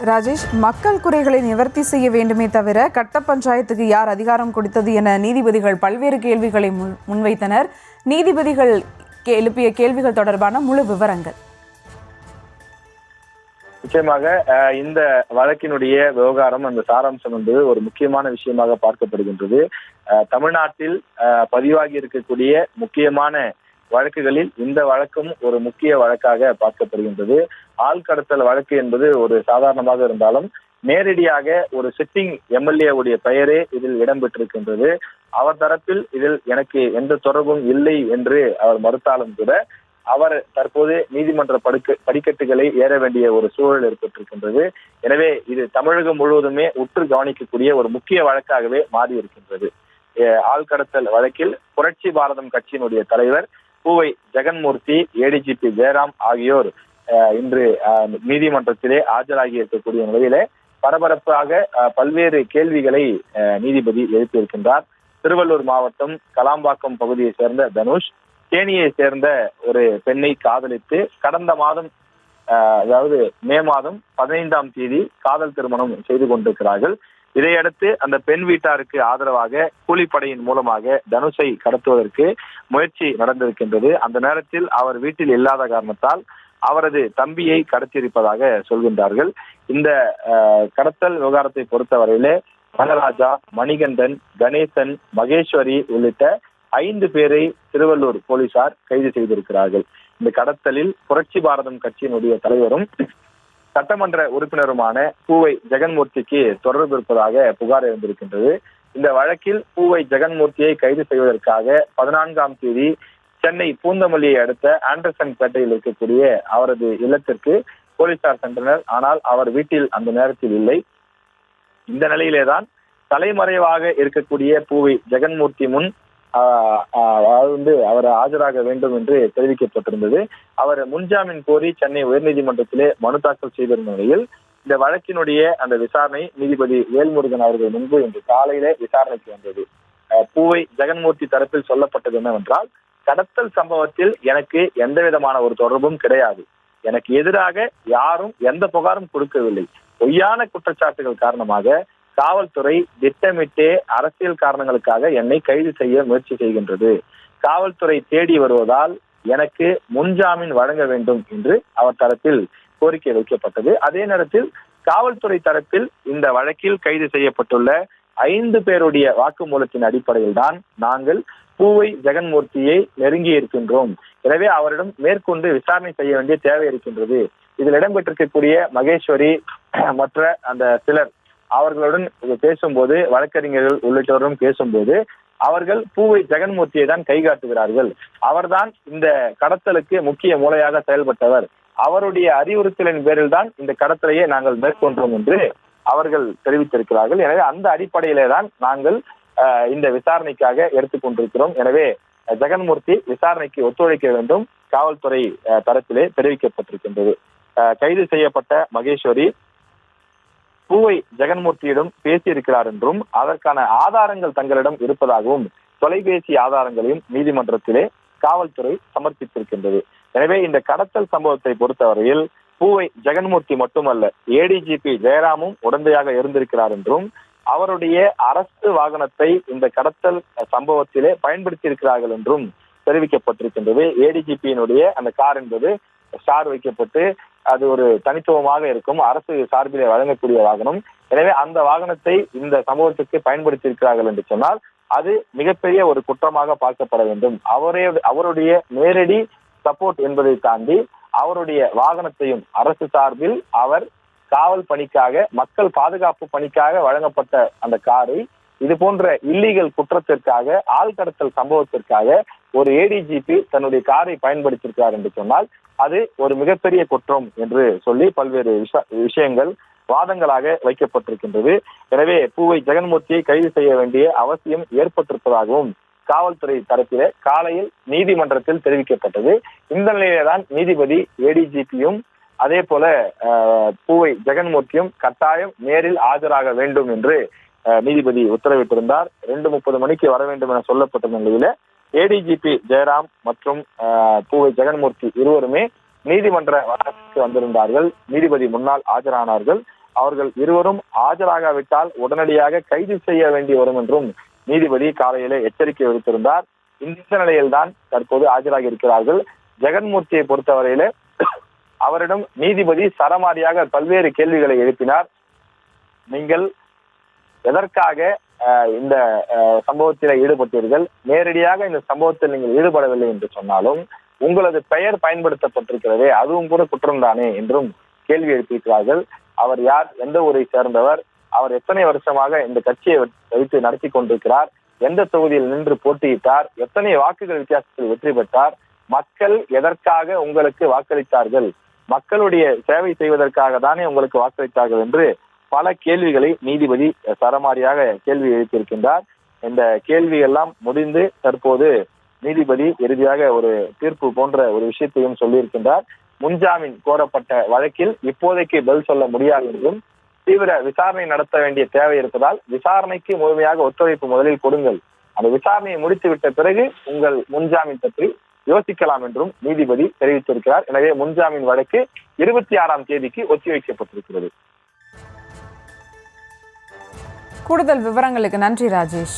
ராஜேஷ், மக்கள் குறைகளை நிவர்த்தி செய்ய வேண்டுமே தவிர கட்ட பஞ்சாயத்துக்கு யார் அதிகாரம் கொடுத்தது என நீதிபதிகள் பல்வேறு கேள்விகளை முன்வைத்தனர். நீதிபதிகள் எழுப்பிய கேள்விகள் தொடர்பான முழு விவரங்கள். நிச்சயமாக இந்த வழக்கினுடைய விவகாரம், அந்த சாராம்சம் என்பது ஒரு முக்கியமான விஷயமாக பார்க்கப்படுகின்றது. தமிழ்நாட்டில் பதிவாகி இருக்கக்கூடிய முக்கியமான வழக்குகளில் இந்த வழக்கும் ஒரு முக்கிய வழக்காக பார்க்கப்படுகின்றது. ஆள் கடத்தல் வழக்கு என்பது ஒரு சாதாரணமாக இருந்தாலும் நேரடியாக ஒரு சிட்டிங் எம்எல்ஏ உடைய பெயரே இதில் இடம்பெற்றிருக்கின்றது. அவர் தரப்பில் இதில் எனக்கு எந்த தொடர்பும் இல்லை என்று அவர் மறுத்தாலும் கூட அவர் தற்போது நீதிமன்ற படிக்கட்டுகளை ஏற வேண்டிய ஒரு சூழல் ஏற்பட்டிருக்கின்றது. எனவே இது தமிழகம் முழுவதுமே உற்று கவனிக்கக்கூடிய ஒரு முக்கிய வழக்காகவே மாறி இருக்கின்றது. ஆள் கடத்தல் வழக்கில் புரட்சி பாரதம் கட்சியினுடைய தலைவர் பூவை ஜெகன்மூர்த்தி, ஏடிஜிபி ஜெயராம் ஆகியோர் இன்று நீதிமன்றத்திலே ஆஜராகி இருக்கக்கூடிய நிலையிலே பரபரப்பாக பல்வேறு கேள்விகளை நீதிபதி எழுப்பியிருக்கின்றார். திருவள்ளூர் மாவட்டம் கலாம்பாக்கம் பகுதியை சேர்ந்த தனுஷ் தேனியை சேர்ந்த ஒரு பெண்ணை காதலித்து கடந்த மாதம், அதாவது மே மாதம் 15ஆம் தேதி காதல் திருமணம் செய்து கொண்டிருக்கிறார்கள். இதையடுத்து அந்த பெண் வீட்டாருக்கு ஆதரவாக கூலிப்படையின் மூலமாக தனுஷை கடத்துவதற்கு முயற்சி நடந்திருக்கின்றது. அந்த நேரத்தில் அவர் வீட்டில் இல்லாத காரணத்தால் அவரது தம்பியை கடத்தியிருப்பதாக சொல்கின்றார்கள். இந்த கடத்தல் விவகாரத்தை பொறுத்தவரையிலே மகராஜா, மணிகண்டன், கணேசன், மகேஸ்வரி உள்ளிட்ட 5 பேரை திருவள்ளூர் போலீசார் கைது செய்திருக்கிறார்கள். இந்த கடத்தலில் புரட்சி பாரதம் கட்சியினுடைய தலைவரும் சட்டமன்ற உறுப்பினருமான பூவை ஜெகன்மூர்த்திக்கு தொடர்பு இருப்பதாக புகார் எழுந்திருக்கின்றது. இந்த வழக்கில் பூவை ஜெகன்மூர்த்தியை கைது செய்வதற்காக 14ஆம் தேதி சென்னை பூந்தமல்லியை அடுத்த ஆண்டர்சன் பேட்டையில் இருக்கக்கூடிய அவரது இல்லத்திற்கு போலீசார் சென்றனர். ஆனால் அவர் வீட்டில் அந்த நேரத்தில் இல்லை. இந்த நிலையிலேதான் தலைமறைவாக இருக்கக்கூடிய பூவை ஜெகன்மூர்த்தி முன் அவர் ஆஜராக வேண்டும் என்று தெரிவிக்கப்பட்டிருந்தது. அவர் முன்ஜாமீன் கோரி சென்னை உயர்நீதிமன்றத்திலே மனு தாக்கல் செய்திருந்த நிலையில் இந்த வழக்கினுடைய அந்த விசாரணை நீதிபதி வேல்முருகன் அவர்கள் முன்பு இன்று காலையிலே விசாரணைக்கு வந்தது. பூவை ஜெகன்மூர்த்தி தரப்பில் சொல்லப்பட்டது என்னவென்றால், கடத்தல் சம்பவத்தில் எனக்கு எந்த விதமான ஒரு தொடர்பும் கிடையாது, எனக்கு எதிராக யாரும் எந்த புகாரும் கொடுக்கவில்லை, பொய்யான குற்றச்சாட்டுகள் காரணமாக காவல்துறை திட்டமிட்டே அரசியல் காரணங்களுக்காக என்னை கைது செய்ய முயற்சி செய்கின்றது, காவல்துறை தேடி வருவதால் எனக்கு முன்ஜாமீன் வழங்க வேண்டும் என்று அவர் தரப்பில் கோரிக்கை வைக்கப்பட்டது. அதே நேரத்தில் காவல்துறை தரப்பில் இந்த வழக்கில் கைது செய்யப்பட்டுள்ள 5 பேருடைய வாக்குமூலத்தின் அடிப்படையில் தான் நாங்கள் பூவை ஜெகன்மூர்த்தியை நெருங்கி இருக்கின்றோம், எனவே அவரிடம் மேற்கொண்டு விசாரணை செய்ய வேண்டிய தேவை இருக்கின்றது. இதில் இடம்பெற்றிருக்கக்கூடிய மகேஸ்வரி மற்ற அந்த சிலர் அவர்களுடன் பேசும்போது, வழக்கறிஞர்கள் உள்ளிட்டவரும் பேசும்போது அவர்கள் பூவை ஜெகன்மூர்த்தியை தான் கை காட்டுகிறார்கள், அவர்தான் இந்த கடத்தலுக்கு முக்கிய மூளையாக செயல்பட்டவர், அவருடைய அறிவுறுத்தலின் பேரில் தான் இந்த கடத்தலையே நாங்கள் மேற்கொண்டோம் என்று அவர்கள் தெரிவித்திருக்கிறார்கள். எனவே அந்த அடிப்படையிலே தான் நாங்கள் இந்த விசாரணைக்காக எடுத்துக்கொண்டிருக்கிறோம். எனவே ஜெகன்மூர்த்தி விசாரணைக்கு ஒத்துழைக்க வேண்டும் காவல்துறை தரப்பிலே தெரிவிக்கப்பட்டிருக்கின்றது. கைது செய்யப்பட்ட மகேஸ்வரி பூவை ஜெகன்மூர்த்தியிடம் பேசியிருக்கிறார் என்றும் அதற்கான ஆதாரங்கள் தங்களிடம் இருப்பதாகவும் தொலைபேசி ஆதாரங்களையும் நீதிமன்றத்திலே காவல்துறை சமர்ப்பித்திருக்கின்றது. எனவே இந்த கடத்தல் சம்பவத்தை பொறுத்தவரையில் பூவை ஜெகன்மூர்த்தி மட்டுமல்ல, ஏடிஜிபி ஜெயராமும் உடந்தையாக இருந்திருக்கிறார் என்றும் அவருடைய அரசு வாகனத்தை இந்த கடத்தல் சம்பவத்திலே பயன்படுத்தி இருக்கிறார்கள் என்றும் தெரிவிக்கப்பட்டிருக்கின்றது. ஏடிஜிபியினுடைய அந்த கார் என்பது ஸ்டார் வைக்கப்பட்டு அது ஒரு தனித்துவமாக இருக்கும், அரசு சார்பிலே வழங்கக்கூடிய வாகனம். எனவே அந்த வாகனத்தை இந்த சம்பவத்துக்கு பயன்படுத்தி இருக்கிறார்கள் என்று சொன்னால் அது மிகப்பெரிய ஒரு குற்றமாக பார்க்கப்பட வேண்டும். அவருடைய நேரடி சப்போர்ட் என்பதை தாண்டி அவருடைய வாகனத்தையும் அரசு சார்பில் அவர் காவல் பணிக்காக, மக்கள் பாதுகாப்பு பணிக்காக வழங்கப்பட்ட அந்த காரை இது போன்ற இல்லீகல் குற்றத்திற்காக, ஆள் கடத்தல் சம்பவத்திற்காக ஒரு ஏடிஜிபி தன்னுடைய காரை பயன்படுத்தியிருக்கிறார் என்று சொன்னால் அது ஒரு மிகப்பெரிய குற்றம் என்று சொல்லி பல்வேறு விஷயங்கள் வாதங்களாக வைக்கப்பட்டிருக்கின்றது. எனவே பூவை ஜெகன்மூர்த்தியை கைது செய்ய வேண்டிய அவசியம் ஏற்பட்டிருப்பதாகவும் காவல்துறை தரப்பிலே காலையில் நீதிமன்றத்தில் தெரிவிக்கப்பட்டது. இந்த நிலையில்தான் நீதிபதி ஏடிஜிபியும் அதே போல பூவை ஜெகன்மூர்த்தியும் கட்டாயம் நேரில் ஆஜராக வேண்டும் என்று நீதிபதி உத்தரவிட்டிருந்தார். 2:30 மணிக்கு வர வேண்டும் என சொல்லப்பட்ட நிலையில ஏடிஜிபி ஜெயராம் மற்றும் பூவை ஜெகன்மூர்த்தி இருவருமே நீதிமன்ற வளாகத்துக்கு வந்திருந்தார்கள். நீதிபதி முன்னால் ஆஜரானார்கள். அவர்கள் இருவரும் ஆஜராகாவிட்டால் உடனடியாக கைது செய்ய வேண்டி வரும் என்றும் நீதிபதி காலையிலே எச்சரிக்கை விடுத்திருந்தார். இந்த நிலையில்தான் தற்போது ஆஜராகி இருக்கிறார்கள். ஜெகன்மூர்த்தியை பொறுத்தவரையிலே அவரிடம் நீதிபதி சரமாரியாக பல்வேறு கேள்விகளை எழுப்பினார். நீங்கள் எதற்காக இந்த சம்பவத்தில் ஈடுபட்டீர்கள்? நேரடியாக இந்த சம்பவத்தில் நீங்கள் ஈடுபடவில்லை என்று சொன்னாலும் உங்களது பெயர் பயன்படுத்தப்பட்டிருக்கிறதே, அதுவும் கூட குற்றம்தானே என்றும் கேள்வி எழுப்பியிருக்கிறார்கள். அவர் யார்? எந்த ஊரை சேர்ந்தவர்? அவர் எத்தனை வருஷமாக இந்த கட்சியை வைத்து நடத்தி கொண்டிருக்கிறார்? எந்த தொகுதியில் நின்று போட்டியிட்டார்? எத்தனை வாக்குகள் வித்தியாசத்தில் வெற்றி பெற்றார்? மக்கள் எதற்காக உங்களுக்கு வாக்களித்தார்கள்? மக்களுடைய சேவை செய்வதற்காக தானே உங்களுக்கு வாக்களித்தார்கள் என்று பல கேள்விகளை நீதிபதி சரமாரியாக கேள்வி எழுப்பியிருக்கின்றார். இந்த கேள்வி எல்லாம் முடிந்து தற்போது நீதிபதி இறுதியாக ஒரு தீர்ப்பு போன்ற ஒரு விஷயத்தையும் சொல்லியிருக்கின்றார். முன்ஜாமீன் கோரப்பட்ட வழக்கில் இப்போதைக்கு பதில் சொல்ல முடியாது என்றும், தீவிர விசாரணை நடத்த வேண்டிய தேவை இருப்பதால் விசாரணைக்கு முழுமையாக ஒத்துழைப்பு முதலில் கொடுங்கள், அந்த விசாரணையை முடித்துவிட்ட பிறகு உங்கள் முன்ஜாமீன் பற்றி யோசிக்கலாம் என்றும் நீதிபதி தெரிவித்திருக்கிறார். எனவே முன்ஜாமீன் வழக்கு 26ஆம் தேதிக்கு ஒத்திவைக்கப்பட்டிருக்கிறது. கூடுதல் விவரங்களுக்கு நன்றி ராஜேஷ்.